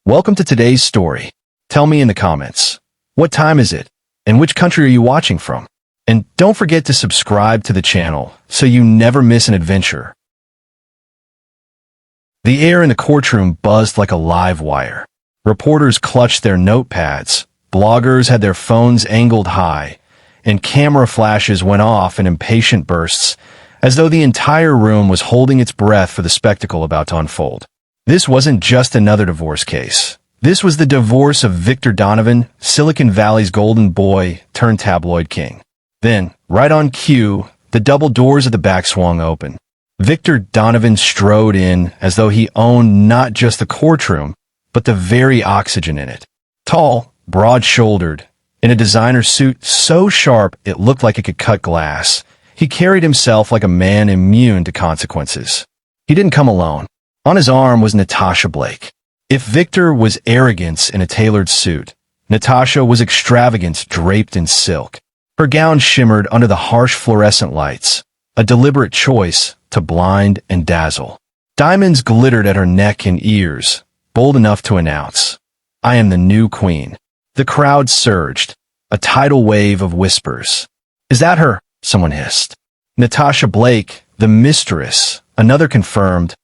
Welcome to today's story. Tell me in the comments, what time is it, and which country are you watching from? And don't forget to subscribe to the channel so you never miss an adventure. The air in the courtroom buzzed like a live wire. Reporters clutched their notepads, bloggers had their phones angled high, and camera flashes went off in impatient bursts, as though the entire room was holding its breath for the spectacle about to unfold. This wasn't just another divorce case. This was the divorce of Victor Donovan, Silicon Valley's golden boy turned tabloid king. Then, right on cue, the double doors of the back swung open. Victor Donovan strode in as though he owned not just the courtroom, but the very oxygen in it. Tall, broad-shouldered, in a designer suit so sharp it looked like it could cut glass, he carried himself like a man immune to consequences. He didn't come alone. On his arm was Natasha Blake. If Victor was arrogance in a tailored suit, Natasha was extravagance draped in silk. Her gown shimmered under the harsh fluorescent lights, a deliberate choice to blind and dazzle. Diamonds glittered at her neck and ears, bold enough to announce, "I am the new queen." The crowd surged, a tidal wave of whispers. "Is that her?" someone hissed. Natasha Blake, the mistress, another confirmed,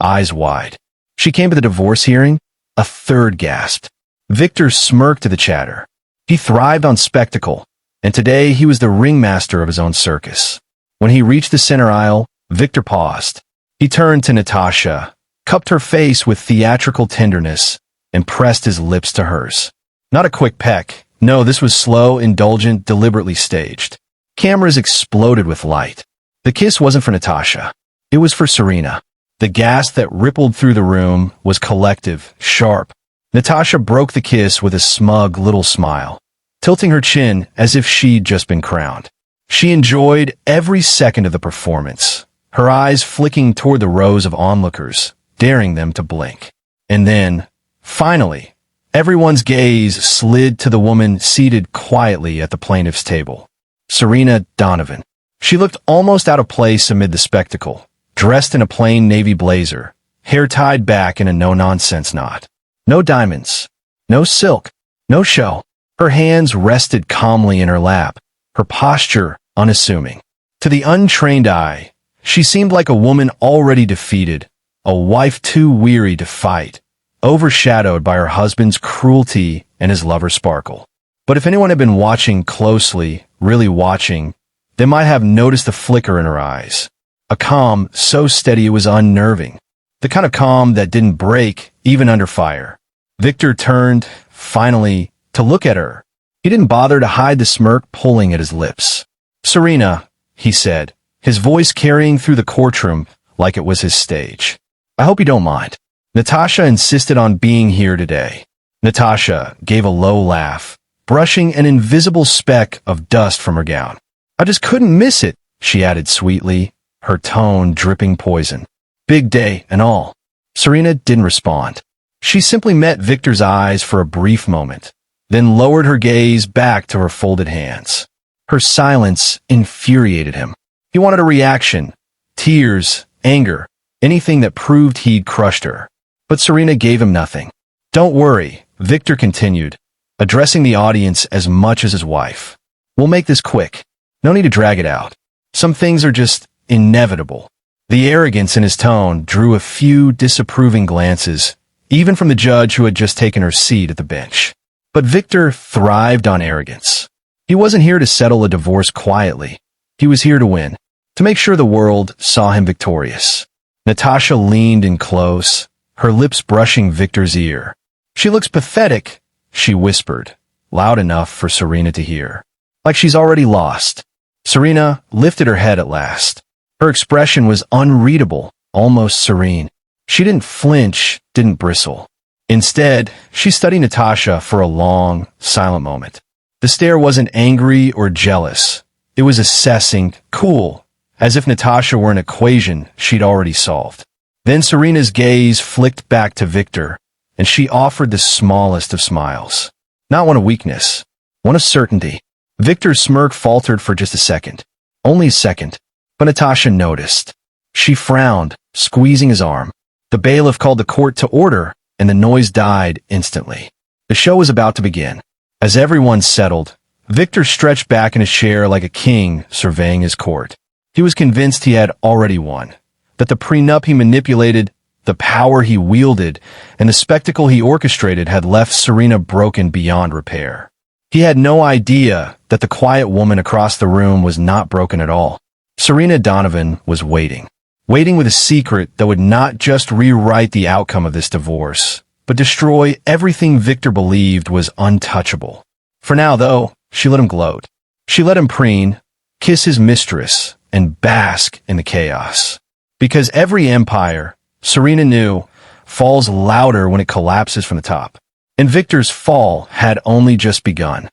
eyes wide. "She came to the divorce hearing?" A third gasped. Victor smirked at the chatter. He thrived on spectacle, and today he was the ringmaster of his own circus. When he reached the center aisle, Victor paused. He turned to Natasha, cupped her face with theatrical tenderness, and pressed his lips to hers. Not a quick peck. No, this was slow, indulgent, deliberately staged. Cameras exploded with light. The kiss wasn't for Natasha. It was for Serena. The gasp that rippled through the room was collective, sharp. Natasha broke the kiss with a smug little smile, tilting her chin as if she'd just been crowned. She enjoyed every second of the performance, her eyes flicking toward the rows of onlookers, daring them to blink. And then, finally, everyone's gaze slid to the woman seated quietly at the plaintiff's table. Serena Donovan. She looked almost out of place amid the spectacle, dressed in a plain navy blazer, hair tied back in a no-nonsense knot. No diamonds, no silk, no show. Her hands rested calmly in her lap, her posture unassuming. To the untrained eye, she seemed like a woman already defeated, a wife too weary to fight, overshadowed by her husband's cruelty and his lover's sparkle. But if anyone had been watching closely, really watching, they might have noticed the flicker in her eyes. A calm so steady it was unnerving. The kind of calm that didn't break, even under fire. Victor turned, finally, to look at her. He didn't bother to hide the smirk pulling at his lips. "Serena," he said, his voice carrying through the courtroom like it was his stage. "I hope you don't mind. Natasha insisted on being here today." Natasha gave a low laugh, brushing an invisible speck of dust from her gown. "I just couldn't miss it," she added sweetly, her tone dripping poison. "Big day and all." Serena didn't respond. She simply met Victor's eyes for a brief moment, then lowered her gaze back to her folded hands. Her silence infuriated him. He wanted a reaction, tears, anger, anything that proved he'd crushed her. But Serena gave him nothing. "Don't worry," Victor continued, addressing the audience as much as his wife. "We'll make this quick. No need to drag it out. Some things are just inevitable." The arrogance in his tone drew a few disapproving glances, even from the judge who had just taken her seat at the bench. But Victor thrived on arrogance. He wasn't here to settle a divorce quietly. He was here to win, to make sure the world saw him victorious. Natasha leaned in close, her lips brushing Victor's ear. "She looks pathetic," she whispered, loud enough for Serena to hear. "Like she's already lost." Serena lifted her head at last. Her expression was unreadable, almost serene. She didn't flinch, didn't bristle. Instead, she studied Natasha for a long, silent moment. The stare wasn't angry or jealous. It was assessing, cool, as if Natasha were an equation she'd already solved. Then Serena's gaze flicked back to Victor, and she offered the smallest of smiles. Not one of weakness, one of certainty. Victor's smirk faltered for just a second. Only a second. But Natasha noticed. She frowned, squeezing his arm. The bailiff called the court to order, and the noise died instantly. The show was about to begin. As everyone settled, Victor stretched back in his chair like a king surveying his court. He was convinced he had already won, that the prenup he manipulated, the power he wielded, and the spectacle he orchestrated had left Serena broken beyond repair. He had no idea that the quiet woman across the room was not broken at all. Serena Donovan was waiting with a secret that would not just rewrite the outcome of this divorce, but destroy everything Victor believed was untouchable. For now, though, she let him gloat. She let him preen, kiss his mistress, and bask in the chaos. Because every empire, Serena knew, falls louder when it collapses from the top. And Victor's fall had only just begun.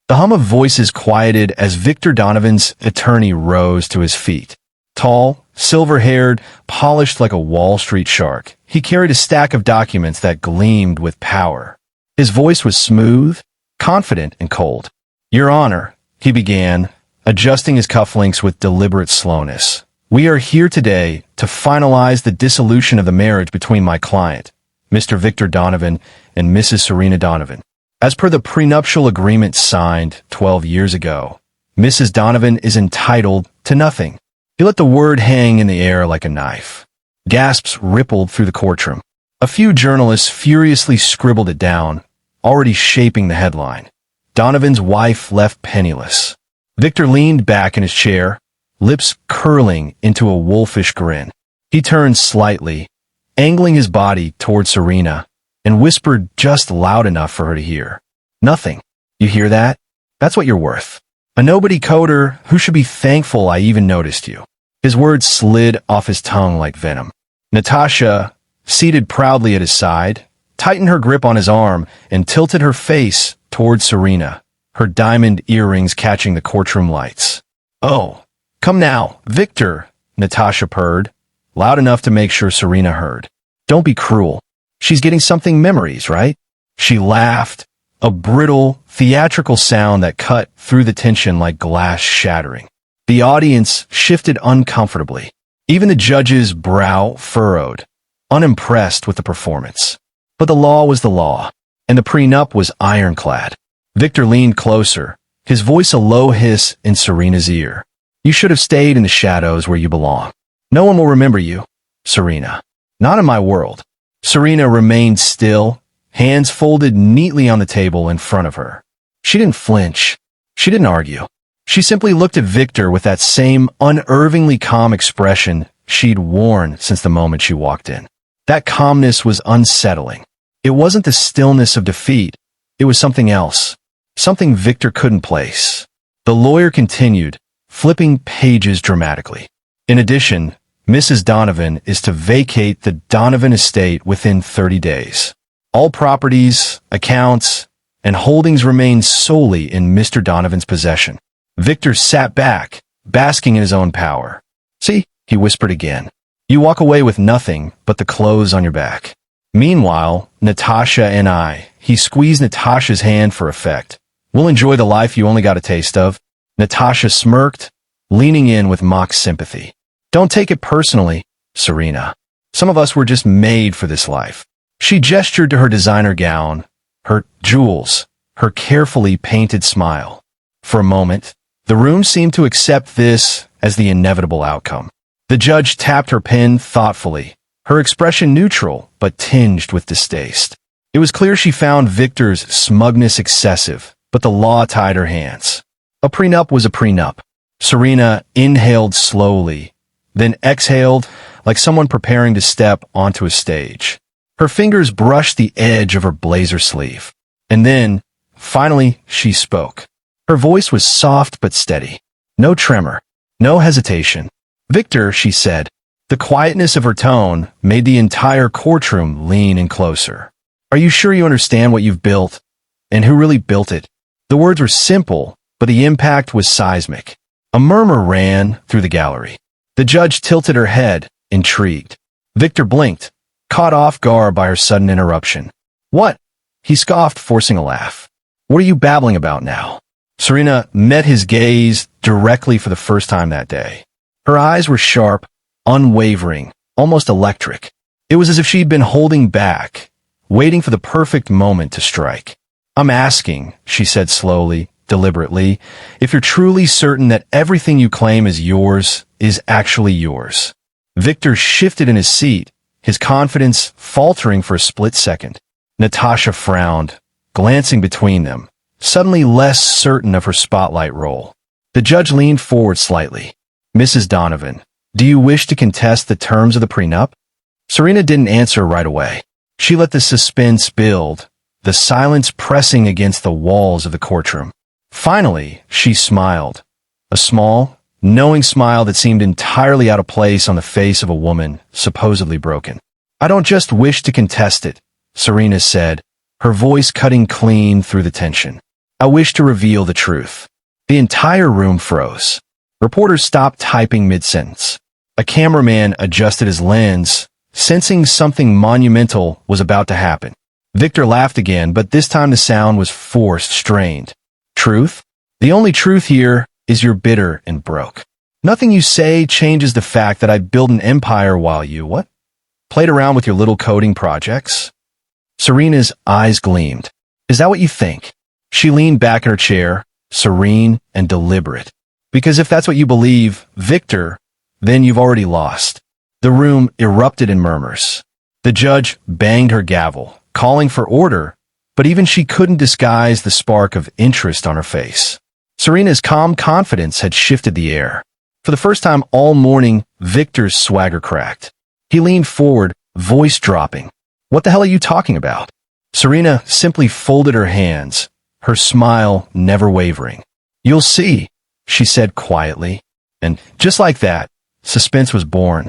The hum of voices quieted as Victor Donovan's attorney rose to his feet. Tall, silver-haired, polished like a Wall Street shark, he carried a stack of documents that gleamed with power. His voice was smooth, confident, and cold. "Your Honor," he began, adjusting his cufflinks with deliberate slowness. "We are here today to finalize the dissolution of the marriage between my client, Mr. Victor Donovan, and Mrs. Serena Donovan. As per the prenuptial agreement signed 12 years ago, Mrs. Donovan is entitled to nothing." He let the word hang in the air like a knife. Gasps rippled through the courtroom. A few journalists furiously scribbled it down, already shaping the headline. Donovan's wife left penniless. Victor leaned back in his chair, lips curling into a wolfish grin. He turned slightly, angling his body toward Serena, and whispered just loud enough for her to hear. "Nothing. You hear that? That's what you're worth. A nobody coder who should be thankful I even noticed you." His words slid off his tongue like venom. Natasha, seated proudly at his side, tightened her grip on his arm and tilted her face toward Serena, her diamond earrings catching the courtroom lights. "Oh, come now, Victor," Natasha purred, loud enough to make sure Serena heard. "Don't be cruel. She's getting something memories, right?" She laughed, a brittle, theatrical sound that cut through the tension like glass shattering. The audience shifted uncomfortably. Even the judge's brow furrowed, unimpressed with the performance. But the law was the law, and the prenup was ironclad. Victor leaned closer, his voice a low hiss in Serena's ear. "You should have stayed in the shadows where you belong. No one will remember you, Serena. Not in my world." Serena remained still, hands folded neatly on the table in front of her. She didn't flinch. She didn't argue. She simply looked at Victor with that same unervingly calm expression she'd worn since the moment she walked in. That calmness was unsettling. It wasn't the stillness of defeat. It was something else. Something Victor couldn't place. The lawyer continued, flipping pages dramatically. "In addition, Mrs. Donovan is to vacate the Donovan estate within 30 days. All properties, accounts, and holdings remain solely in Mr. Donovan's possession." Victor sat back, basking in his own power. "See," he whispered again, "you walk away with nothing but the clothes on your back. Meanwhile, Natasha and I," he squeezed Natasha's hand for effect, "we'll enjoy the life you only got a taste of." Natasha smirked, leaning in with mock sympathy. "Don't take it personally, Serena. Some of us were just made for this life." She gestured to her designer gown, her jewels, her carefully painted smile. For a moment, the room seemed to accept this as the inevitable outcome. The judge tapped her pen thoughtfully, her expression neutral but tinged with distaste. It was clear she found Victor's smugness excessive, but the law tied her hands. A prenup was a prenup. Serena inhaled slowly, then exhaled like someone preparing to step onto a stage. Her fingers brushed the edge of her blazer sleeve. And then, finally, she spoke. Her voice was soft but steady. No tremor, no hesitation. "Victor," she said. The quietness of her tone made the entire courtroom lean in closer. "Are you sure you understand what you've built? And who really built it?" The words were simple, but the impact was seismic. A murmur ran through the gallery. The judge tilted her head, intrigued. Victor blinked, caught off guard by her sudden interruption. "What?" He scoffed, forcing a laugh. "What are you babbling about now?" Serena met his gaze directly for the first time that day. Her eyes were sharp, unwavering, almost electric. It was as if she'd been holding back, waiting for the perfect moment to strike. "I'm asking," she said slowly, deliberately, "if you're truly certain that everything you claim is yours is actually yours." Victor shifted in his seat, his confidence faltering for a split second. Natasha frowned, glancing between them, suddenly less certain of her spotlight role. The judge leaned forward slightly. "Mrs. Donovan, do you wish to contest the terms of the prenup?" Serena didn't answer right away. She let the suspense build, the silence pressing against the walls of the courtroom. Finally, she smiled. A small, knowing smile that seemed entirely out of place on the face of a woman supposedly broken. "I don't just wish to contest it," Serena said, her voice cutting clean through the tension. "I wish to reveal the truth." The entire room froze. Reporters stopped typing mid-sentence. A cameraman adjusted his lens, sensing something monumental was about to happen. Victor laughed again, but this time the sound was forced, strained. "Truth? The only truth here is you're bitter and broke. Nothing you say changes the fact that I built an empire while you, what? Played around with your little coding projects?" Serena's eyes gleamed. "Is that what you think?" She leaned back in her chair, serene and deliberate. "Because if that's what you believe, Victor, then you've already lost." The room erupted in murmurs. The judge banged her gavel, calling for order, but even she couldn't disguise the spark of interest on her face. Serena's calm confidence had shifted the air. For the first time all morning, Victor's swagger cracked. He leaned forward, voice dropping. "What the hell are you talking about?" Serena simply folded her hands, her smile never wavering. "You'll see," she said quietly. And just like that, suspense was born.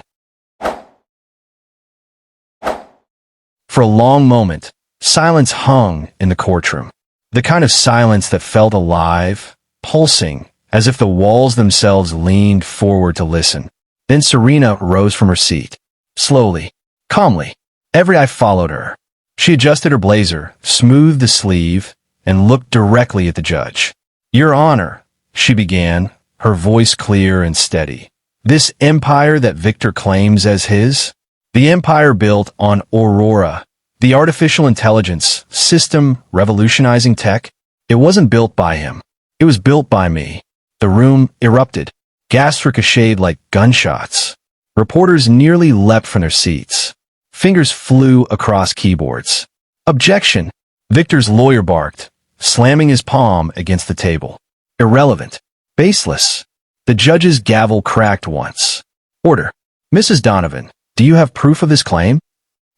For a long moment, silence hung in the courtroom. The kind of silence that felt alive, pulsing, as if the walls themselves leaned forward to listen. Then Serena rose from her seat. Slowly, calmly, every eye followed her. She adjusted her blazer, smoothed the sleeve, and looked directly at the judge. "Your Honor," she began, her voice clear and steady. "This empire that Victor claims as his? The empire built on Aurora, the artificial intelligence system revolutionizing tech? It wasn't built by him. It was built by me." The room erupted. Gasps ricocheted like gunshots. Reporters nearly leapt from their seats. Fingers flew across keyboards. "Objection!" Victor's lawyer barked, slamming his palm against the table. "Irrelevant. Baseless." The judge's gavel cracked once. "Order. Mrs. Donovan, do you have proof of this claim?"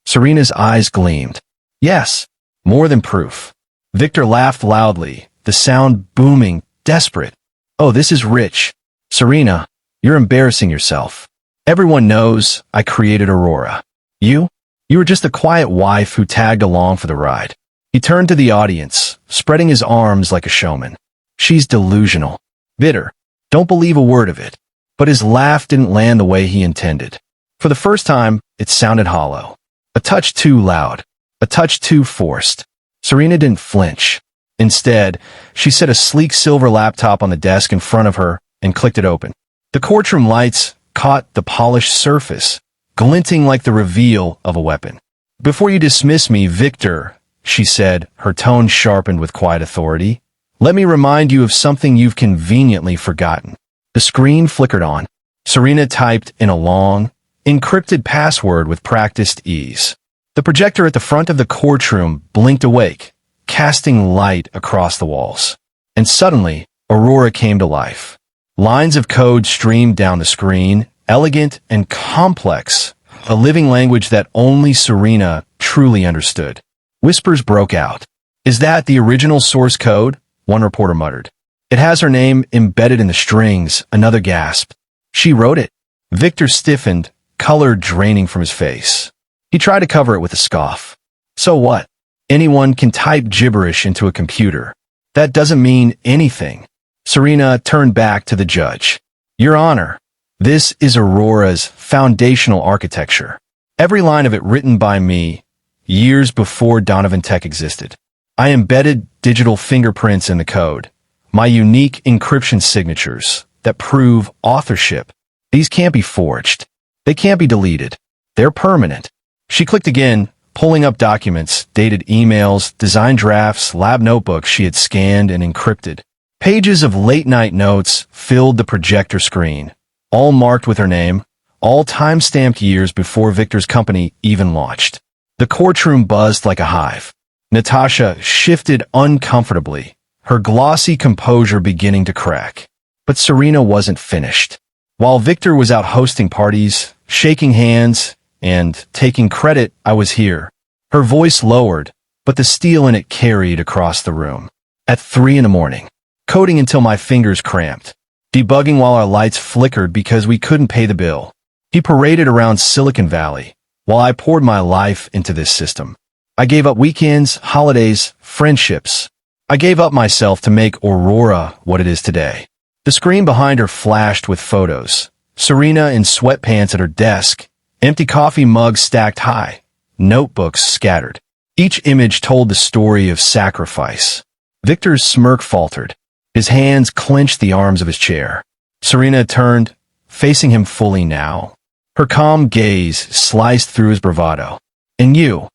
Serena's eyes gleamed. "Yes, more than proof." Victor laughed loudly, the sound booming, desperate. "Oh, this is rich. Serena, you're embarrassing yourself. Everyone knows I created Aurora. You were just a quiet wife who tagged along for the ride." He turned to the audience, spreading his arms like a showman. "She's delusional. Bitter. Don't believe a word of it." But his laugh didn't land the way he intended. For the first time, it sounded hollow. A touch too loud. A touch too forced. Serena didn't flinch. Instead, she set a sleek silver laptop on the desk in front of her and clicked it open. The courtroom lights caught the polished surface, glinting like the reveal of a weapon. "Before you dismiss me, Victor," she said, her tone sharpened with quiet authority, "let me remind you of something you've conveniently forgotten." The screen flickered on. Serena typed in a long, encrypted password with practiced ease. The projector at the front of the courtroom blinked awake, casting light across the walls. And suddenly, Aurora came to life. Lines of code streamed down the screen, elegant and complex, a living language that only Serena truly understood. Whispers broke out. "Is that the original source code?" one reporter muttered. "It has her name embedded in the strings," another gasped. "She wrote it." Victor stiffened, color draining from his face. He tried to cover it with a scoff. "So what? Anyone can type gibberish into a computer. That doesn't mean anything." Serena turned back to the judge. "Your Honor, this is Aurora's foundational architecture. Every line of it written by me, years before Donovan Tech existed. I embedded digital fingerprints in the code, my unique encryption signatures that prove authorship. These can't be forged. They can't be deleted. They're permanent." She clicked again, pulling up documents, dated emails, design drafts, lab notebooks she had scanned and encrypted. Pages of late-night notes filled the projector screen, all marked with her name, all time-stamped years before Victor's company even launched. The courtroom buzzed like a hive. Natasha shifted uncomfortably, her glossy composure beginning to crack. But Serena wasn't finished. While Victor was out hosting parties, shaking hands, and taking credit, I was here. Her voice lowered, but the steel in it carried across the room. At 3 a.m, coding until my fingers cramped, debugging while our lights flickered because we couldn't pay the bill. He paraded around Silicon Valley, while I poured my life into this system. I gave up weekends, holidays, friendships. I gave up myself to make Aurora what it is today. The screen behind her flashed with photos. Serena in sweatpants at her desk, empty coffee mugs stacked high, notebooks scattered. Each image told the story of sacrifice. Victor's smirk faltered. His hands clenched the arms of his chair. Serena turned, facing him fully now. Her calm gaze sliced through his bravado. And you,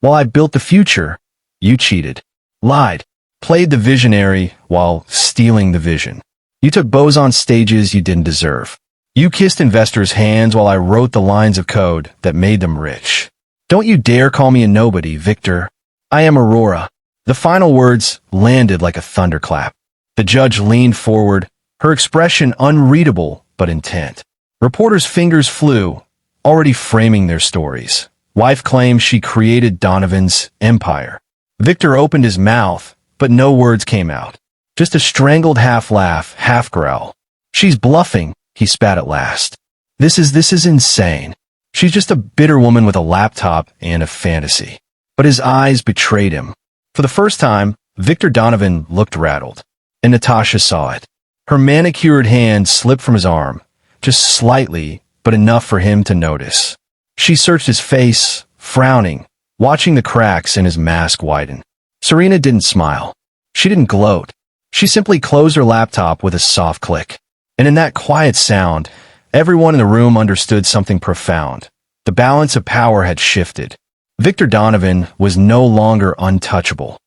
while I built the future, you cheated, lied, played the visionary while stealing the vision. You took bows on stages you didn't deserve. You kissed investors' hands while I wrote the lines of code that made them rich. Don't you dare call me a nobody, Victor. I am Aurora. The final words landed like a thunderclap. The judge leaned forward, her expression unreadable but intent. Reporters' fingers flew, already framing their stories. Wife claims she created Donovan's empire. Victor opened his mouth, but no words came out. Just a strangled half-laugh, half-growl. She's bluffing, he spat at last. This is insane. She's just a bitter woman with a laptop and a fantasy. But his eyes betrayed him. For the first time, Victor Donovan looked rattled, and Natasha saw it. Her manicured hand slipped from his arm, just slightly, but enough for him to notice. She searched his face, frowning, watching the cracks in his mask widen. Serena didn't smile. She didn't gloat. She simply closed her laptop with a soft click. And in that quiet sound, everyone in the room understood something profound. The balance of power had shifted. Victor Donovan was no longer untouchable.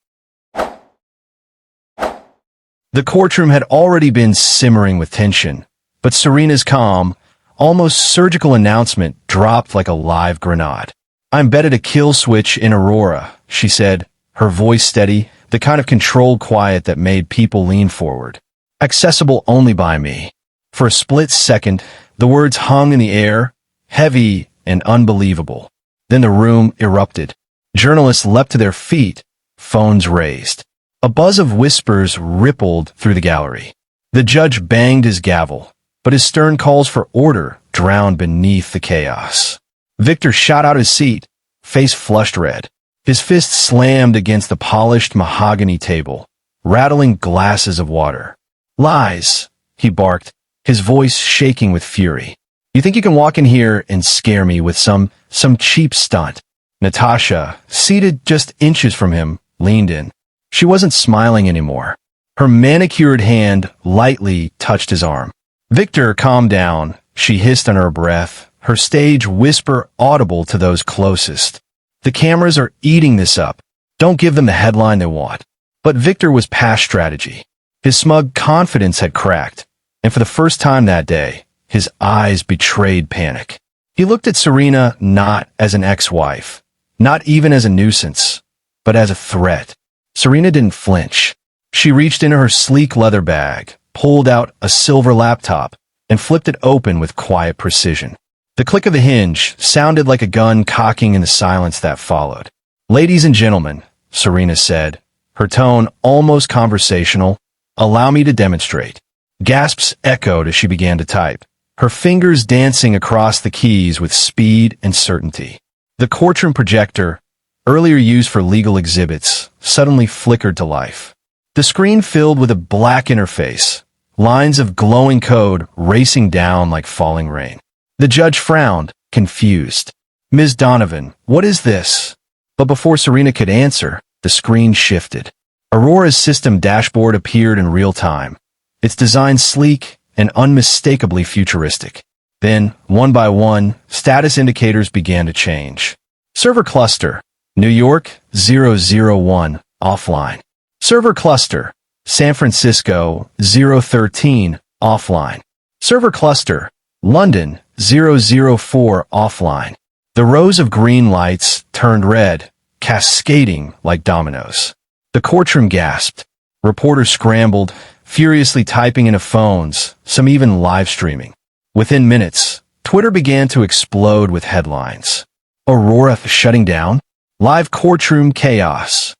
The courtroom had already been simmering with tension, but Serena's calm, almost surgical announcement dropped like a live grenade. I'm betted a kill switch in Aurora, she said, her voice steady, the kind of controlled quiet that made people lean forward. Accessible only by me. For a split second, the words hung in the air, heavy and unbelievable. Then the room erupted. Journalists leapt to their feet, phones raised. A buzz of whispers rippled through the gallery. The judge banged his gavel, but his stern calls for order drowned beneath the chaos. Victor shot out his seat, face flushed red. His fist slammed against the polished mahogany table, rattling glasses of water. Lies, he barked, his voice shaking with fury. You think you can walk in here and scare me with some cheap stunt? Natasha, seated just inches from him, leaned in. She wasn't smiling anymore. Her manicured hand lightly touched his arm. Victor, calm down, she hissed under her breath, her stage whisper audible to those closest. The cameras are eating this up. Don't give them the headline they want. But Victor was past strategy. His smug confidence had cracked, and for the first time that day, his eyes betrayed panic. He looked at Serena not as an ex-wife, not even as a nuisance, but as a threat. Serena didn't flinch. She reached into her sleek leather bag, pulled out a silver laptop, and flipped it open with quiet precision. The click of the hinge sounded like a gun cocking in the silence that followed. Ladies and gentlemen, Serena said, her tone almost conversational, allow me to demonstrate. Gasps echoed as she began to type, her fingers dancing across the keys with speed and certainty. The courtroom projector, earlier used for legal exhibits, suddenly flickered to life. The screen filled with a black interface, lines of glowing code racing down like falling rain. The judge frowned, confused. Ms. Donovan, what is this? But before Serena could answer, the screen shifted. Aurora's system dashboard appeared in real time, its design sleek and unmistakably futuristic. Then, one by one, status indicators began to change. Server cluster, New York 001, offline. Server cluster, San Francisco 013, offline. Server cluster, London 004, offline. The rows of green lights turned red, cascading like dominoes. The courtroom gasped. Reporters scrambled, furiously typing into phones, some even live streaming. Within minutes, Twitter began to explode with headlines. Aurora shutting down? Live courtroom chaos.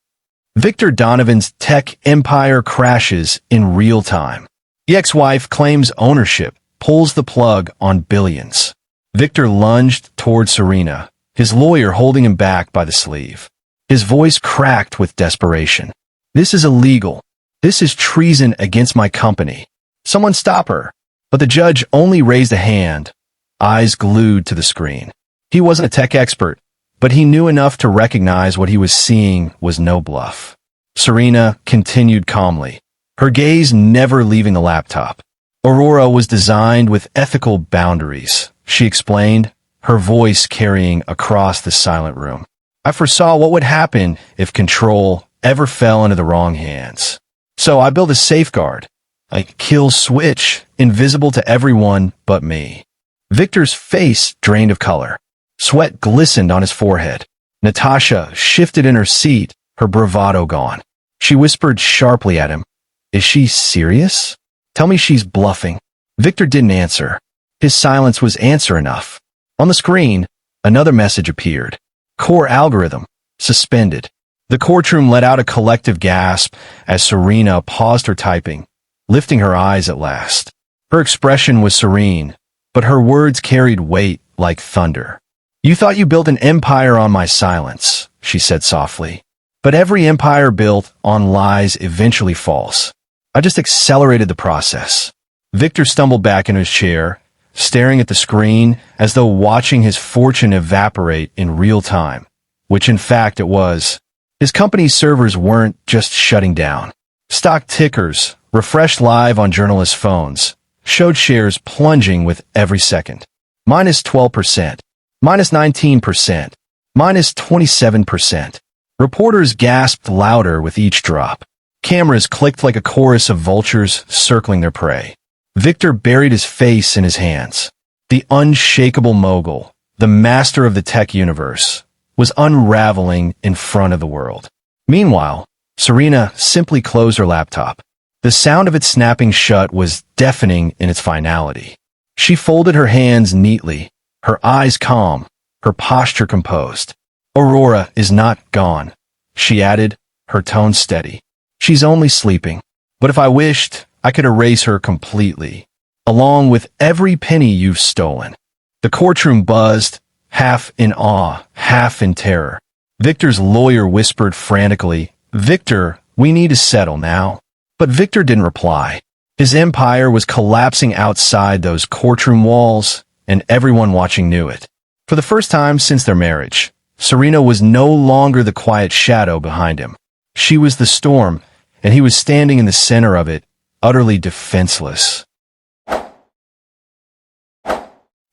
Victor Donovan's tech empire crashes in real time. The ex-wife claims ownership, pulls the plug on billions. Victor lunged toward Serena, his lawyer holding him back by the sleeve. His voice cracked with desperation. This is illegal. This is treason against my company. Someone stop her. But the judge only raised a hand, eyes glued to the screen. He wasn't a tech expert, but he knew enough to recognize what he was seeing was no bluff. Serena continued calmly, her gaze never leaving the laptop. Aurora was designed with ethical boundaries, she explained, her voice carrying across the silent room. I foresaw what would happen if control ever fell into the wrong hands. So I built a safeguard, a kill switch, invisible to everyone but me. Victor's face drained of color. Sweat glistened on his forehead. Natasha shifted in her seat, her bravado gone. She whispered sharply at him, "Is she serious? Tell me she's bluffing." Victor didn't answer. His silence was answer enough. On the screen, another message appeared. Core algorithm, suspended. The courtroom let out a collective gasp as Serena paused her typing, lifting her eyes at last. Her expression was serene, but her words carried weight like thunder. "You thought you built an empire on my silence," she said softly. "But every empire built on lies eventually falls. I just accelerated the process." Victor stumbled back in his chair, staring at the screen as though watching his fortune evaporate in real time, which in fact it was. His company's servers weren't just shutting down. Stock tickers, refreshed live on journalists' phones, showed shares plunging with every second. Minus 12%, minus 19%, minus 27%. Reporters gasped louder with each drop. Cameras clicked like a chorus of vultures circling their prey. Victor buried his face in his hands. The unshakable mogul, the master of the tech universe, was unraveling in front of the world. Meanwhile, Serena simply closed her laptop. The sound of it snapping shut was deafening in its finality. She folded her hands neatly, her eyes calm, her posture composed. "Aurora is not gone," she added, her tone steady. "She's only sleeping. But if I wished, I could erase her completely, along with every penny you've stolen." The courtroom buzzed, half in awe, half in terror. Victor's lawyer whispered frantically, "Victor, we need to settle now." But Victor didn't reply. His empire was collapsing outside those courtroom walls, and everyone watching knew it. For the first time since their marriage, Serena was no longer the quiet shadow behind him. She was the storm, and he was standing in the center of it, utterly defenseless.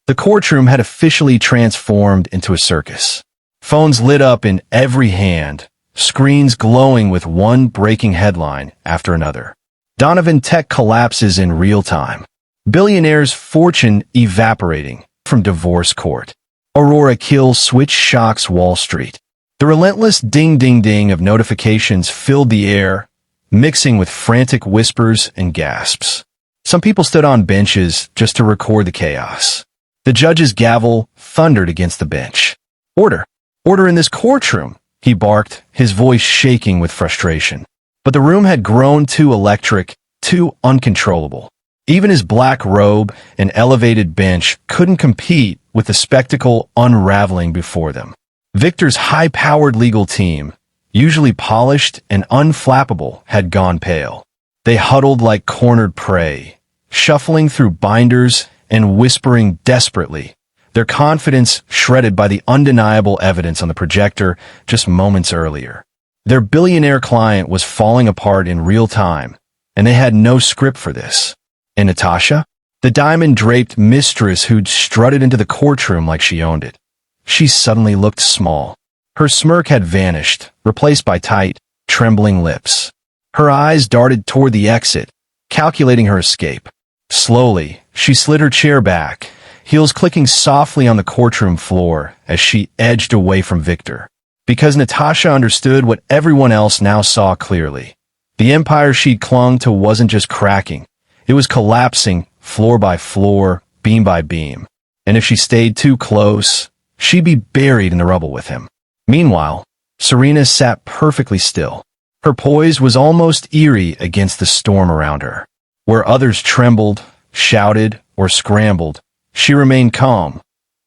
The courtroom had officially transformed into a circus. Phones lit up in every hand, screens glowing with one breaking headline after another. Donovan tech collapses in real time. Billionaire's fortune evaporating from divorce court. Aurora kill switch shocks Wall Street. The relentless ding-ding-ding of notifications filled the air, mixing with frantic whispers and gasps. Some people stood on benches just to record the chaos. The judge's gavel thundered against the bench. "Order! Order in this courtroom!" he barked, his voice shaking with frustration. But the room had grown too electric, too uncontrollable. Even his black robe and elevated bench couldn't compete with the spectacle unraveling before them. Victor's high-powered legal team, usually polished and unflappable, had gone pale. They huddled like cornered prey, shuffling through binders and whispering desperately, their confidence shredded by the undeniable evidence on the projector just moments earlier. Their billionaire client was falling apart in real time, and they had no script for this. And Natasha? The diamond-draped mistress who'd strutted into the courtroom like she owned it. she suddenly looked small. Her smirk had vanished, replaced by tight, trembling lips. Her eyes darted toward the exit, calculating her escape. Slowly, she slid her chair back, heels clicking softly on the courtroom floor as she edged away from Victor. Because Natasha understood what everyone else now saw clearly. The empire she'd clung to wasn't just cracking. It was collapsing, floor by floor, beam by beam. And if she stayed too close, she'd be buried in the rubble with him. Meanwhile, Serena sat perfectly still. Her poise was almost eerie against the storm around her. Where others trembled, shouted, or scrambled, she remained calm,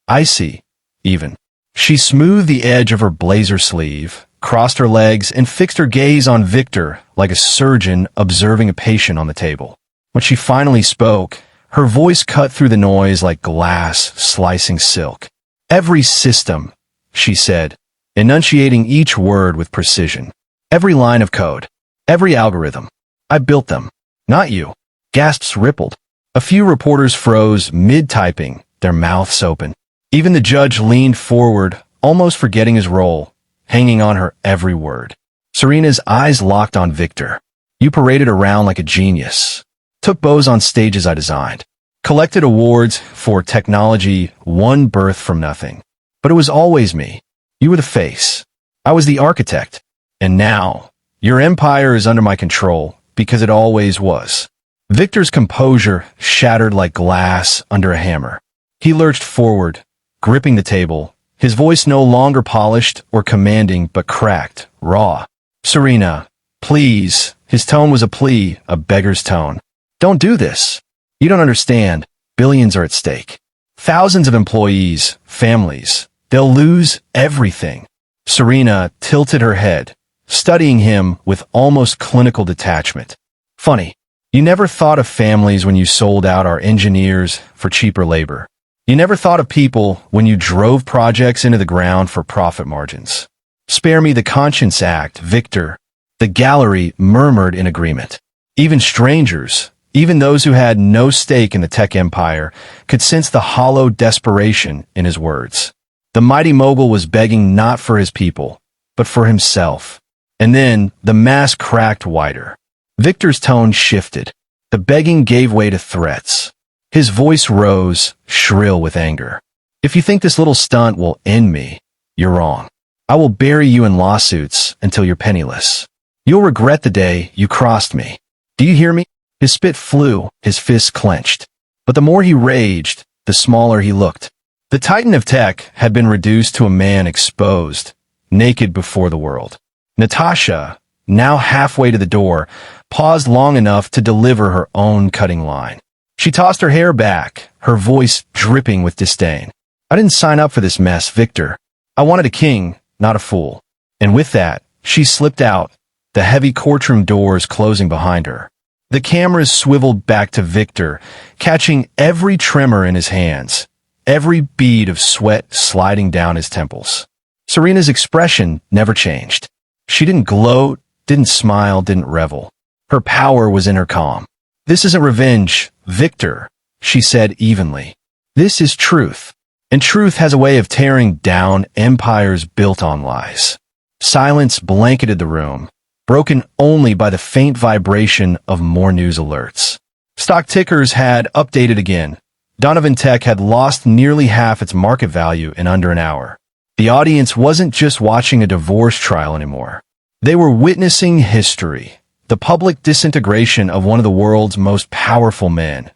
icy, even. She smoothed the edge of her blazer sleeve, crossed her legs, and fixed her gaze on Victor like a surgeon observing a patient on the table. When she finally spoke, her voice cut through the noise like glass slicing silk. "Every system," she said, enunciating each word with precision. "Every line of code. Every algorithm. I built them. Not you." Gasps rippled. A few reporters froze mid-typing, their mouths open. Even the judge leaned forward, almost forgetting his role, hanging on her every word. Serena's eyes locked on Victor. "You paraded around like a genius. Took bows on stages I designed. Collected awards for technology one birth from nothing. But it was always me. You were the face. I was the architect. And now, your empire is under my control, because it always was." Victor's composure shattered like glass under a hammer. He lurched forward, gripping the table, his voice no longer polished or commanding but cracked, raw. "Serena, please." His tone was a plea, a beggar's tone. "Don't do this. You don't understand. Billions are at stake. Thousands of employees, families. They'll lose everything." Serena tilted her head, studying him with almost clinical detachment. "Funny. You never thought of families when you sold out our engineers for cheaper labor. You never thought of people when you drove projects into the ground for profit margins. Spare me the conscience act, Victor." The gallery murmured in agreement. Even strangers, even those who had no stake in the tech empire, could sense the hollow desperation in his words. The mighty mogul was begging not for his people, but for himself. And then the mask cracked wider. Victor's tone shifted. The begging gave way to threats. His voice rose, shrill with anger. "If you think this little stunt will end me, you're wrong. I will bury you in lawsuits until you're penniless. You'll regret the day you crossed me. Do you hear me?" His spit flew, his fists clenched. But the more he raged, the smaller he looked. The titan of tech had been reduced to a man exposed, naked before the world. Natasha, now halfway to the door, paused long enough to deliver her own cutting line. She tossed her hair back, her voice dripping with disdain. "I didn't sign up for this mess, Victor. I wanted a king, not a fool." And with that, she slipped out, the heavy courtroom doors closing behind her. The cameras swiveled back to Victor, catching every tremor in his hands, every bead of sweat sliding down his temples. Serena's expression never changed. She didn't gloat, didn't smile, didn't revel. Her power was in her calm. "This isn't revenge, Victor," she said evenly. "This is truth. And truth has a way of tearing down empires built on lies." Silence blanketed the room, broken only by the faint vibration of more news alerts. Stock tickers had updated again. Donovan Tech had lost nearly half its market value in under an hour. The audience wasn't just watching a divorce trial anymore. They were witnessing history. The public disintegration of one of the world's most powerful men,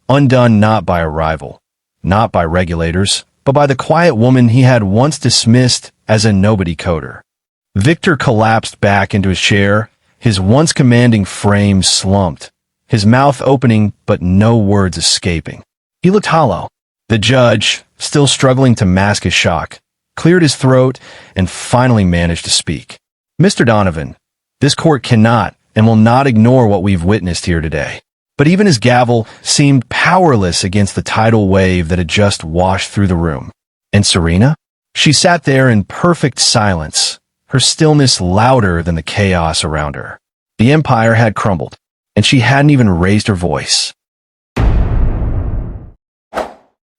undone not by a rival, not by regulators, but by the quiet woman he had once dismissed as a nobody coder. Victor collapsed back into his chair, his once commanding frame slumped, his mouth opening but no words escaping. He looked hollow. The judge, still struggling to mask his shock, cleared his throat and finally managed to speak. "Mr. Donovan, this court cannot and will not ignore what we've witnessed here today." But even his gavel seemed powerless against the tidal wave that had just washed through the room. And Serena? She sat there in perfect silence, her stillness louder than the chaos around her. The empire had crumbled, and she hadn't even raised her voice.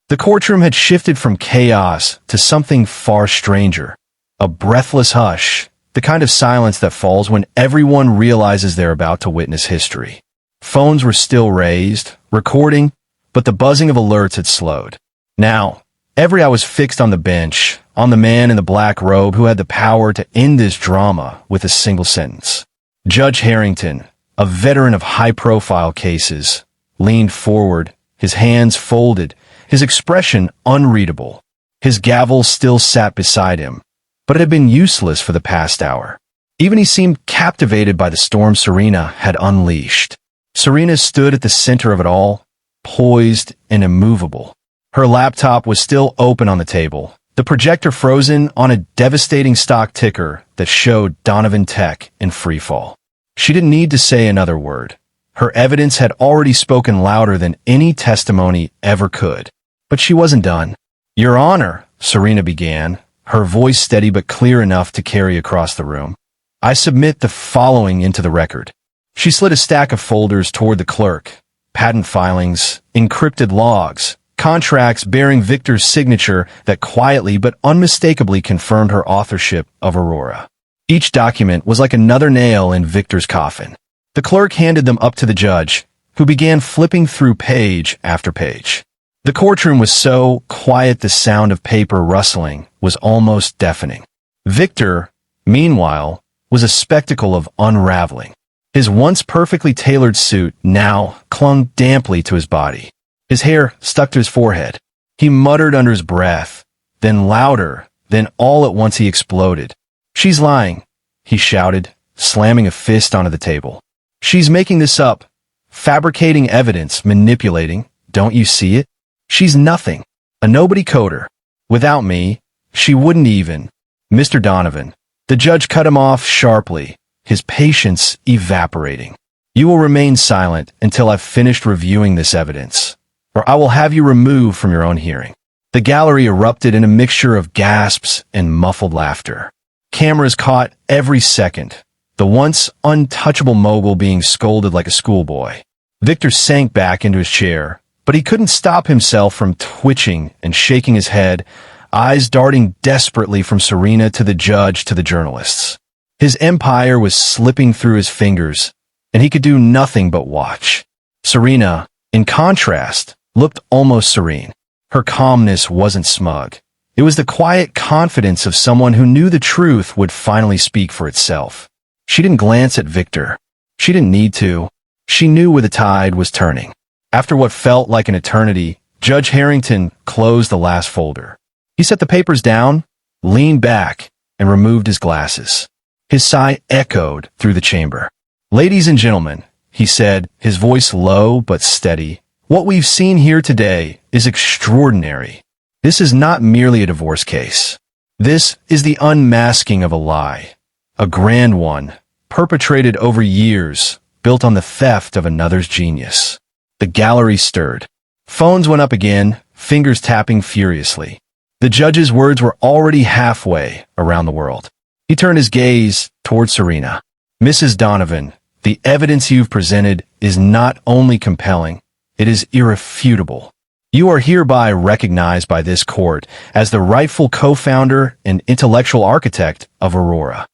The courtroom had shifted from chaos to something far stranger. A breathless hush, the kind of silence that falls when everyone realizes they're about to witness history. Phones were still raised, recording, but the buzzing of alerts had slowed. Now, every eye was fixed on the bench, on the man in the black robe who had the power to end this drama with a single sentence. Judge Harrington, a veteran of high-profile cases, leaned forward, his hands folded, his expression unreadable. His gavel still sat beside him, but it had been useless for the past hour. Even he seemed captivated by the storm Serena had unleashed. Serena stood at the center of it all, poised and immovable. Her laptop was still open on the table, the projector frozen on a devastating stock ticker that showed Donovan Tech in freefall. She didn't need to say another word. Her evidence had already spoken louder than any testimony ever could. But she wasn't done. "Your Honor," Serena began, her voice steady but clear enough to carry across the room, "I submit the following into the record." She slid a stack of folders toward the clerk. Patent filings, encrypted logs, contracts bearing Victor's signature that quietly but unmistakably confirmed her authorship of Aurora. Each document was like another nail in Victor's coffin. The clerk handed them up to the judge, who began flipping through page after page. The courtroom was so quiet the sound of paper rustling was almost deafening. Victor, meanwhile, was a spectacle of unraveling. His once perfectly tailored suit now clung damply to his body. His hair stuck to his forehead. He muttered under his breath, then louder, then all at once he exploded. "She's lying," he shouted, slamming a fist onto the table. "She's making this up, fabricating evidence, manipulating. Don't you see it? She's nothing, a nobody coder. Without me, she wouldn't even." "Mr. Donovan," the judge cut him off sharply, his patience evaporating. "You will remain silent until I've finished reviewing this evidence, or I will have you removed from your own hearing." The gallery erupted in a mixture of gasps and muffled laughter. Cameras caught every second, the once untouchable mogul being scolded like a schoolboy. Victor sank back into his chair, but he couldn't stop himself from twitching and shaking his head, eyes darting desperately from Serena to the judge to the journalists. His empire was slipping through his fingers, and he could do nothing but watch. Serena, in contrast, looked almost serene. Her calmness wasn't smug. It was the quiet confidence of someone who knew the truth would finally speak for itself. She didn't glance at Victor. She didn't need to. She knew where the tide was turning. After what felt like an eternity, Judge Harrington closed the last folder. He set the papers down, leaned back, and removed his glasses. His sigh echoed through the chamber. "Ladies and gentlemen," he said, his voice low but steady, "what we've seen here today is extraordinary. This is not merely a divorce case. This is the unmasking of a lie, a grand one, perpetrated over years, built on the theft of another's genius." The gallery stirred. Phones went up again, fingers tapping furiously. The judge's words were already halfway around the world. He turned his gaze toward Serena. "Mrs. Donovan, the evidence you've presented is not only compelling, it is irrefutable. You are hereby recognized by this court as the rightful co-founder and intellectual architect of Aurora."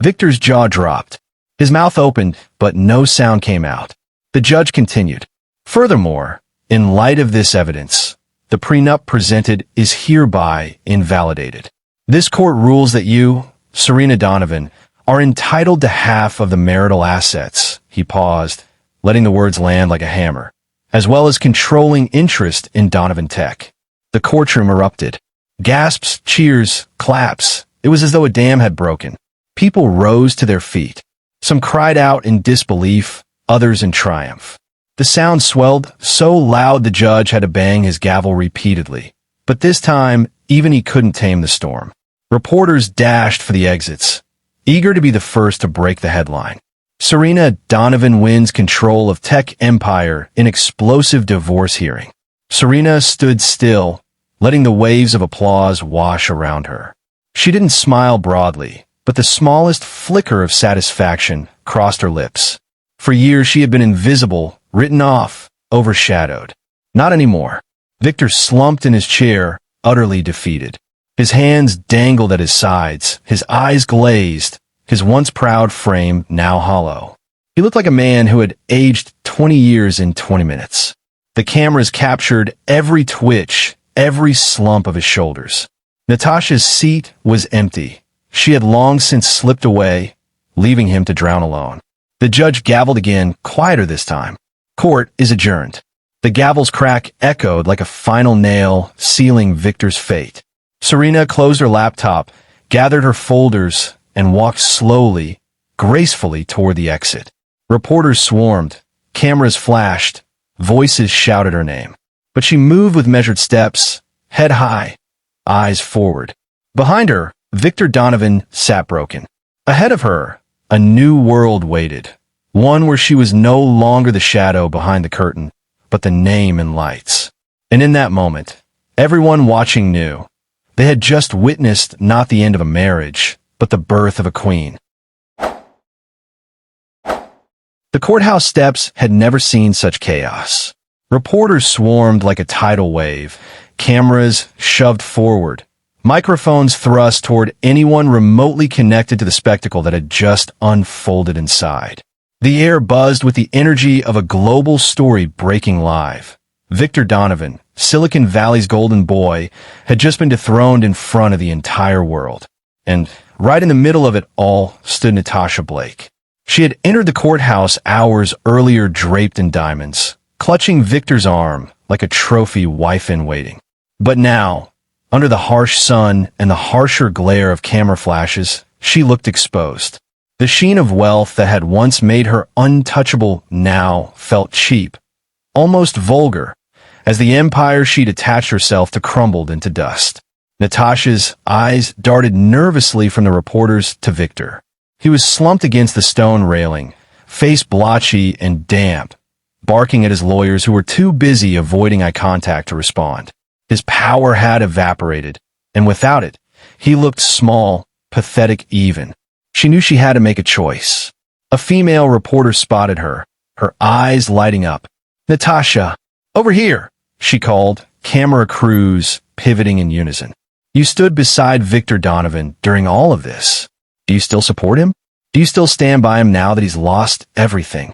Victor's jaw dropped. His mouth opened, but no sound came out. The judge continued. "Furthermore, in light of this evidence, the prenup presented is hereby invalidated. This court rules that you, Serena Donovan, are entitled to half of the marital assets." He paused, letting the words land like a hammer, "as well as controlling interest in Donovan Tech." The courtroom erupted. Gasps, cheers, claps. It was as though a dam had broken. People rose to their feet. Some cried out in disbelief, others in triumph. The sound swelled so loud the judge had to bang his gavel repeatedly. But this time, even he couldn't tame the storm. Reporters dashed for the exits, eager to be the first to break the headline. "Serena Donovan wins control of tech empire in explosive divorce hearing." Serena stood still, letting the waves of applause wash around her. She didn't smile broadly, but the smallest flicker of satisfaction crossed her lips. For years she had been invisible, written off, overshadowed. Not anymore. Victor slumped in his chair, utterly defeated. His hands dangled at his sides, his eyes glazed, his once proud frame now hollow. He looked like a man who had aged 20 years in 20 minutes. The cameras captured every twitch, every slump of his shoulders. Natasha's seat was empty. She had long since slipped away, leaving him to drown alone. The judge gavelled again, quieter this time. Court is adjourned. The gavel's crack echoed like a final nail, sealing Victor's fate. Serena closed her laptop, gathered her folders, and walked slowly, gracefully toward the exit. Reporters swarmed, cameras flashed, voices shouted her name. But she moved with measured steps, head high, eyes forward. Behind her, Victor Donovan sat broken. Ahead of her, a new world waited, one where she was no longer the shadow behind the curtain, but the name in lights. And in that moment, everyone watching knew. They had just witnessed not the end of a marriage, but the birth of a queen. The courthouse steps had never seen such chaos. Reporters swarmed like a tidal wave, cameras shoved forward, microphones thrust toward anyone remotely connected to the spectacle that had just unfolded inside. The air buzzed with the energy of a global story breaking live. Victor Donovan, Silicon Valley's golden boy, had just been dethroned in front of the entire world. And right in the middle of it all stood Natasha Blake. She had entered the courthouse hours earlier draped in diamonds, clutching Victor's arm like a trophy wife in waiting. But now, under the harsh sun and the harsher glare of camera flashes, she looked exposed. The sheen of wealth that had once made her untouchable now felt cheap, almost vulgar, as the empire she'd attached herself to crumbled into dust. Natasha's eyes darted nervously from the reporters to Victor. He was slumped against the stone railing, face blotchy and damp, barking at his lawyers who were too busy avoiding eye contact to respond. His power had evaporated, and without it, he looked small, pathetic even. She knew she had to make a choice. A female reporter spotted her, her eyes lighting up. "Natasha, over here," she called, camera crews pivoting in unison. "You stood beside Victor Donovan during all of this. Do you still support him? Do you still stand by him now that he's lost everything?"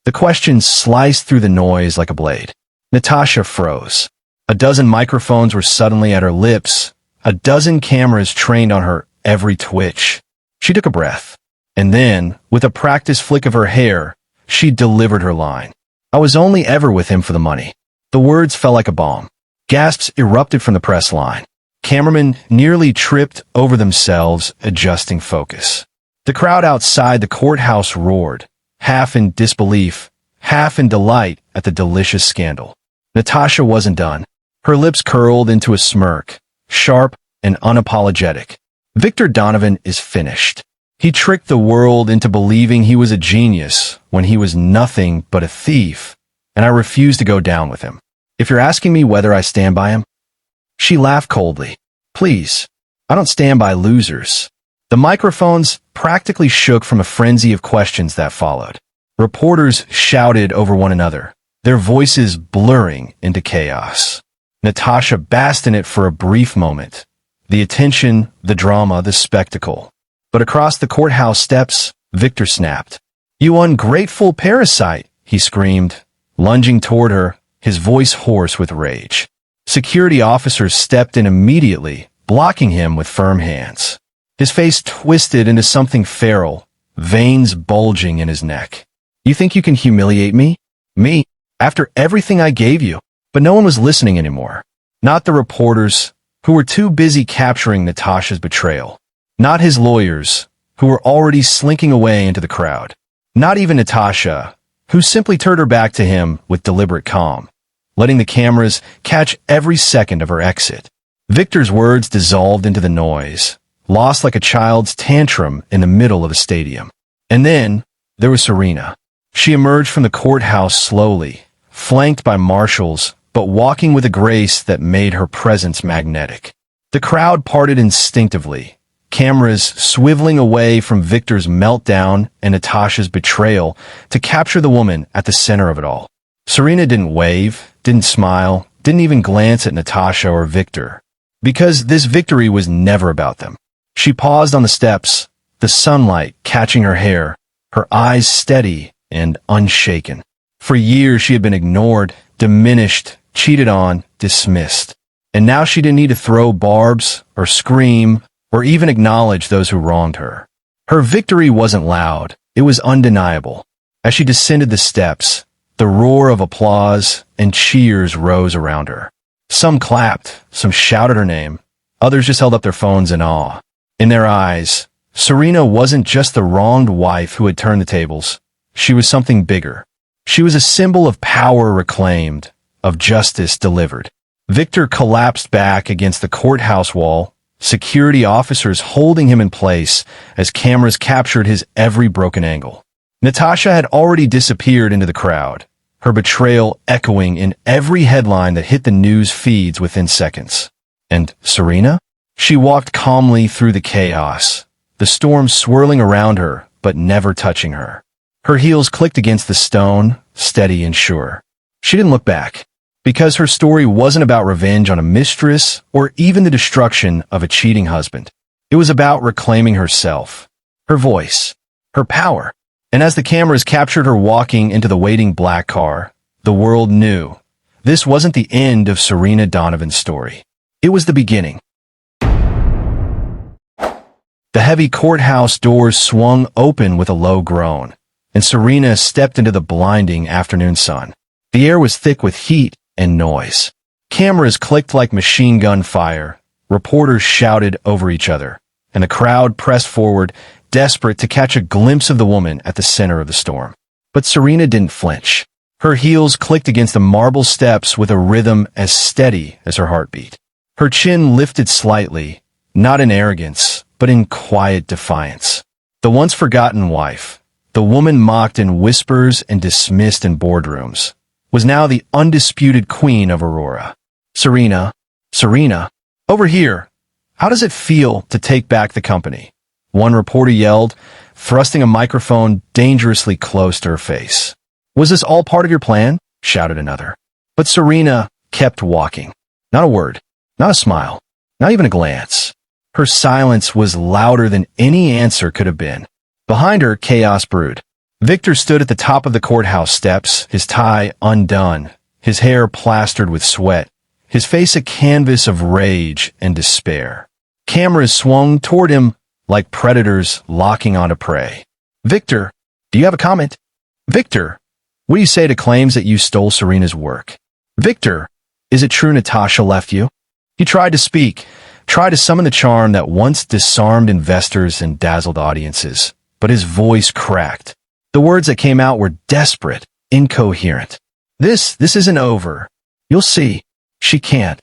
The question sliced through the noise like a blade. Natasha froze. A dozen microphones were suddenly at her lips, a dozen cameras trained on her every twitch. She took a breath, and then, with a practiced flick of her hair, she delivered her line. "I was only ever with him for the money." The words fell like a bomb. Gasps erupted from the press line. Cameramen nearly tripped over themselves, adjusting focus. The crowd outside the courthouse roared, half in disbelief, half in delight at the delicious scandal. Natasha wasn't done. Her lips curled into a smirk, sharp and unapologetic. Victor Donovan is finished. He tricked the world into believing he was a genius when he was nothing but a thief, and I refuse to go down with him. If you're asking me whether I stand by him, she laughed coldly. Please, I don't stand by losers. The microphones practically shook from a frenzy of questions that followed. Reporters shouted over one another, their voices blurring into chaos. Natasha basked in it for a brief moment. The attention, the drama, the spectacle. But across the courthouse steps, Victor snapped. "You ungrateful parasite," he screamed, lunging toward her, his voice hoarse with rage. Security officers stepped in immediately, blocking him with firm hands. His face twisted into something feral, veins bulging in his neck. "You think you can humiliate me? Me? After everything I gave you?" But no one was listening anymore. Not the reporters, who were too busy capturing Natasha's betrayal. Not his lawyers, who were already slinking away into the crowd. Not even Natasha, who simply turned her back to him with deliberate calm, letting the cameras catch every second of her exit. Victor's words dissolved into the noise, lost like a child's tantrum in the middle of a stadium. And then, there was Serena. She emerged from the courthouse slowly, flanked by marshals, but walking with a grace that made her presence magnetic. The crowd parted instinctively, cameras swiveling away from Victor's meltdown and Natasha's betrayal to capture the woman at the center of it all. Serena didn't wave, didn't smile, didn't even glance at Natasha or Victor, because this victory was never about them. She paused on the steps, the sunlight catching her hair, her eyes steady and unshaken. For years she had been ignored, diminished, cheated on, dismissed. And now she didn't need to throw barbs or scream or even acknowledge those who wronged her. Her victory wasn't loud, it was undeniable. As she descended the steps, the roar of applause and cheers rose around her. Some clapped, some shouted her name, others just held up their phones in awe. In their eyes, Serena wasn't just the wronged wife who had turned the tables. She was something bigger. She was a symbol of power reclaimed, of justice delivered. Victor collapsed back against the courthouse wall, security officers holding him in place as cameras captured his every broken angle. Natasha had already disappeared into the crowd, her betrayal echoing in every headline that hit the news feeds within seconds. And Serena? She walked calmly through the chaos, the storm swirling around her but never touching her. Her heels clicked against the stone, steady and sure. She didn't look back, because her story wasn't about revenge on a mistress or even the destruction of a cheating husband. It was about reclaiming herself, her voice, her power. And as the cameras captured her walking into the waiting black car, the world knew this wasn't the end of Serena Donovan's story. It was the beginning. The heavy courthouse doors swung open with a low groan, and Serena stepped into the blinding afternoon sun. The air was thick with heat and noise. Cameras clicked like machine gun fire, reporters shouted over each other, and the crowd pressed forward, desperate to catch a glimpse of the woman at the center of the storm. But Serena didn't flinch. Her heels clicked against the marble steps with a rhythm as steady as her heartbeat. Her chin lifted slightly, not in arrogance, but in quiet defiance. The once forgotten wife, the woman mocked in whispers and dismissed in boardrooms, was now the undisputed queen of Aurora. Serena, over here, how does it feel to take back the company? One reporter yelled, thrusting a microphone dangerously close to her face. Was this all part of your plan? Shouted another. But Serena kept walking. Not a word, not a smile, not even a glance. Her silence was louder than any answer could have been. Behind her, chaos brewed. Victor stood at the top of the courthouse steps, his tie undone, his hair plastered with sweat, his face a canvas of rage and despair. Cameras swung toward him like predators locking onto prey. Victor, do you have a comment? Victor, what do you say to claims that you stole Serena's work? Victor, is it true Natasha left you? He tried to speak, tried to summon the charm that once disarmed investors and dazzled audiences, but his voice cracked. The words that came out were desperate, incoherent. This isn't over. You'll see. She can't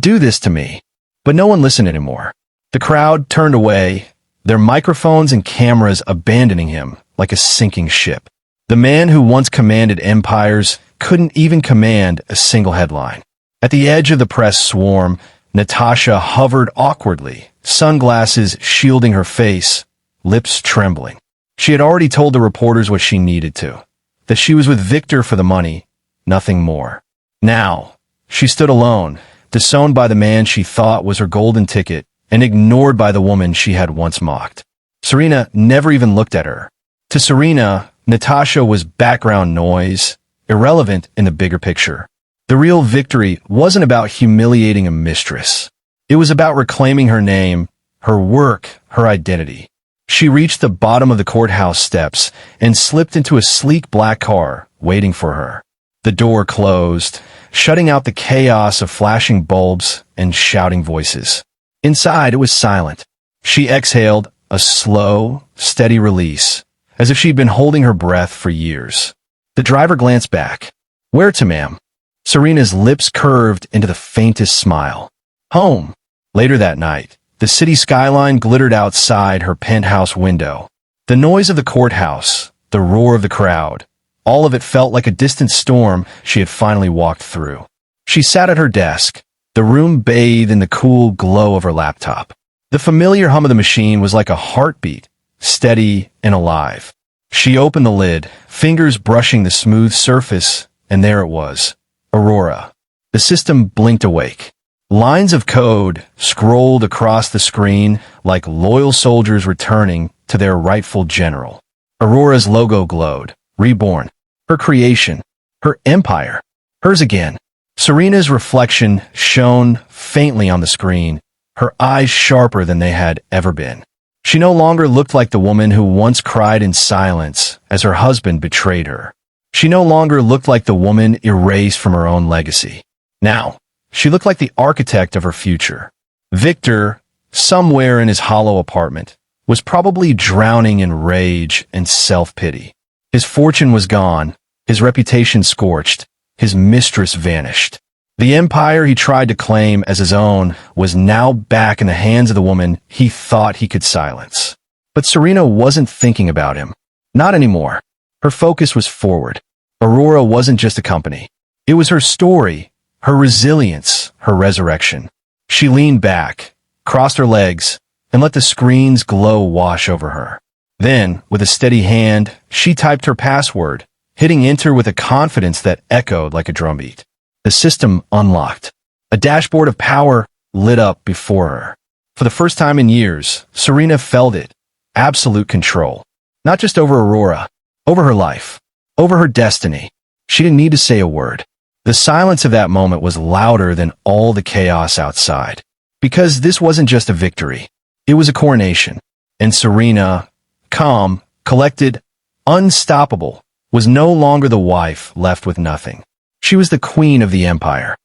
do this to me. But no one listened anymore. The crowd turned away, their microphones and cameras abandoning him like a sinking ship. The man who once commanded empires couldn't even command a single headline. At the edge of the press swarm, Natasha hovered awkwardly, sunglasses shielding her face, lips trembling. She had already told the reporters what she needed to, that she was with Victor for the money, nothing more. Now, she stood alone, disowned by the man she thought was her golden ticket, and ignored by the woman she had once mocked. Serena never even looked at her. To Serena, Natasha was background noise, irrelevant in the bigger picture. The real victory wasn't about humiliating a mistress. It was about reclaiming her name, her work, her identity. She reached the bottom of the courthouse steps and slipped into a sleek black car waiting for her. The door closed, shutting out the chaos of flashing bulbs and shouting voices. Inside, it was silent. She exhaled a slow, steady release, as if she'd been holding her breath for years. The driver glanced back. Where to, ma'am? Serena's lips curved into the faintest smile. Home. Later that night, the city skyline glittered outside her penthouse window. The noise of the courthouse, the roar of the crowd, all of it felt like a distant storm she had finally walked through. She sat at her desk, the room bathed in the cool glow of her laptop. The familiar hum of the machine was like a heartbeat, steady and alive. She opened the lid, fingers brushing the smooth surface, and there it was, Aurora. The system blinked awake. Lines of code scrolled across the screen like loyal soldiers returning to their rightful general. Aurora's logo glowed, reborn. Her creation. Her empire. Hers again. Serena's reflection shone faintly on the screen, her eyes sharper than they had ever been. She no longer looked like the woman who once cried in silence as her husband betrayed her. She no longer looked like the woman erased from her own legacy. Now, she looked like the architect of her future. Victor, somewhere in his hollow apartment, was probably drowning in rage and self-pity. His fortune was gone, his reputation scorched, his mistress vanished. The empire he tried to claim as his own was now back in the hands of the woman he thought he could silence. But Serena wasn't thinking about him. Not anymore. Her focus was forward. Aurora wasn't just a company. It was her story, her resilience, her resurrection. She leaned back, crossed her legs, and let the screen's glow wash over her. Then, with a steady hand, she typed her password, hitting enter with a confidence that echoed like a drumbeat. The system unlocked. A dashboard of power lit up before her. For the first time in years, Serena felt it. Absolute control. Not just over Aurora, over her life, over her destiny. She didn't need to say a word. The silence of that moment was louder than all the chaos outside. Because this wasn't just a victory. It was a coronation. And Serena, calm, collected, unstoppable, was no longer the wife left with nothing. She was the queen of the empire.